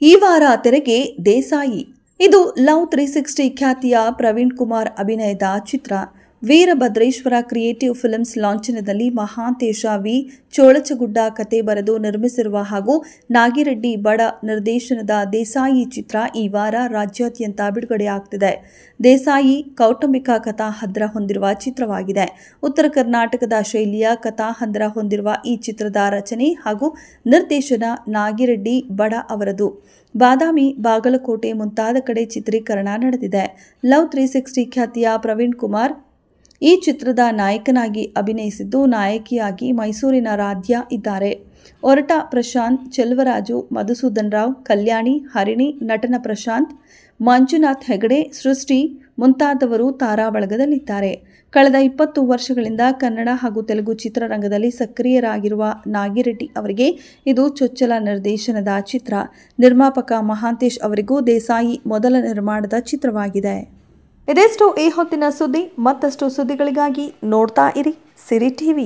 ಈ ವಾರ ತೆರೆಗೆ ದೇಸಾಯಿ. ಇದು ಲವ್ 360 ಖ್ಯಾತಿಯ ಪ್ರವೀಣ್ ಕುಮಾರ್ ಅಭಿನಯದ ಚಿತ್ರ. ವೀರಭದ್ರೇಶ್ವರ ಕ್ರಿಯೇಟಿವ್ ಫಿಲ್ಮ್ಸ್ ಲಾಂಛನದಲ್ಲಿ ಮಹಾಂತೇಶ ವಿ ಚೋಳಚಗುಡ್ಡ ಕತೆ ಬರೆದು ನಿರ್ಮಿಸಿರುವ ಹಾಗೂ ನಾಗಿರೆಡ್ಡಿ ಬಡ ನಿರ್ದೇಶನದ ದೇಸಾಯಿ ಚಿತ್ರ ಈ ವಾರ ರಾಜ್ಯಾದ್ಯಂತ ಬಿಡುಗಡೆಯಾಗುತ್ತಿದೆ. ದೇಸಾಯಿ ಕೌಟುಂಬಿಕ ಕಥಾಹಂದರ ಹೊಂದಿರುವ ಚಿತ್ರವಾಗಿದೆ. ಉತ್ತರ ಕರ್ನಾಟಕದ ಶೈಲಿಯ ಕಥಾಹಂದರ ಹೊಂದಿರುವ ಈ ಚಿತ್ರದ ರಚನೆ ಹಾಗೂ ನಿರ್ದೇಶನ ನಾಗಿರೆಡ್ಡಿ ಬಡ ಅವರದು. ಬಾದಾಮಿ, ಬಾಗಲಕೋಟೆ ಮುಂತಾದ ಕಡೆ ಚಿತ್ರೀಕರಣ ನಡೆದಿದೆ. ಲವ್ 360 ಖ್ಯಾತಿಯ ಪ್ರವೀಣ್ ಕುಮಾರ್ ಈ ಚಿತ್ರದ ನಾಯಕನಾಗಿ ಅಭಿನಯಿಸಿದ್ದು, ನಾಯಕಿಯಾಗಿ ಮೈಸೂರಿನ ರಾಧ್ಯ ಇದ್ದಾರೆ. ಒರಟ ಪ್ರಶಾಂತ್, ಚೆಲುವರಾಜು, ಮಧುಸೂದನ್ ರಾವ್, ಕಲ್ಯಾಣಿ, ಹರಿಣಿ, ನಟನ ಪ್ರಶಾಂತ್, ಮಂಜುನಾಥ್ ಹೆಗಡೆ, ಸೃಷ್ಟಿ ಮುಂತಾದವರು ತಾರಾ ಬಳಗದಲ್ಲಿದ್ದಾರೆ. ಕಳೆದ 20 ವರ್ಷಗಳಿಂದ ಕನ್ನಡ ಹಾಗೂ ತೆಲುಗು ಚಿತ್ರರಂಗದಲ್ಲಿ ಸಕ್ರಿಯರಾಗಿರುವ ನಾಗಿರೆಡ್ಡಿ ಅವರಿಗೆ ಇದು ಚೊಚ್ಚಲ ನಿರ್ದೇಶನದ ಚಿತ್ರ. ನಿರ್ಮಾಪಕ ಮಹಾಂತೇಶ್ ಅವರಿಗೂ ದೇಸಾಯಿ ಮೊದಲ ನಿರ್ಮಾಣದ ಚಿತ್ರವಾಗಿದೆ. ಇದೆಷ್ಟು ಈ ಹೊತ್ತಿನ ಸುದ್ದಿ. ಮತ್ತಷ್ಟು ಸುದ್ದಿಗಳಿಗಾಗಿ ನೋಡ್ತಾ ಇರಿ ಸಿರಿ ಟಿವಿ.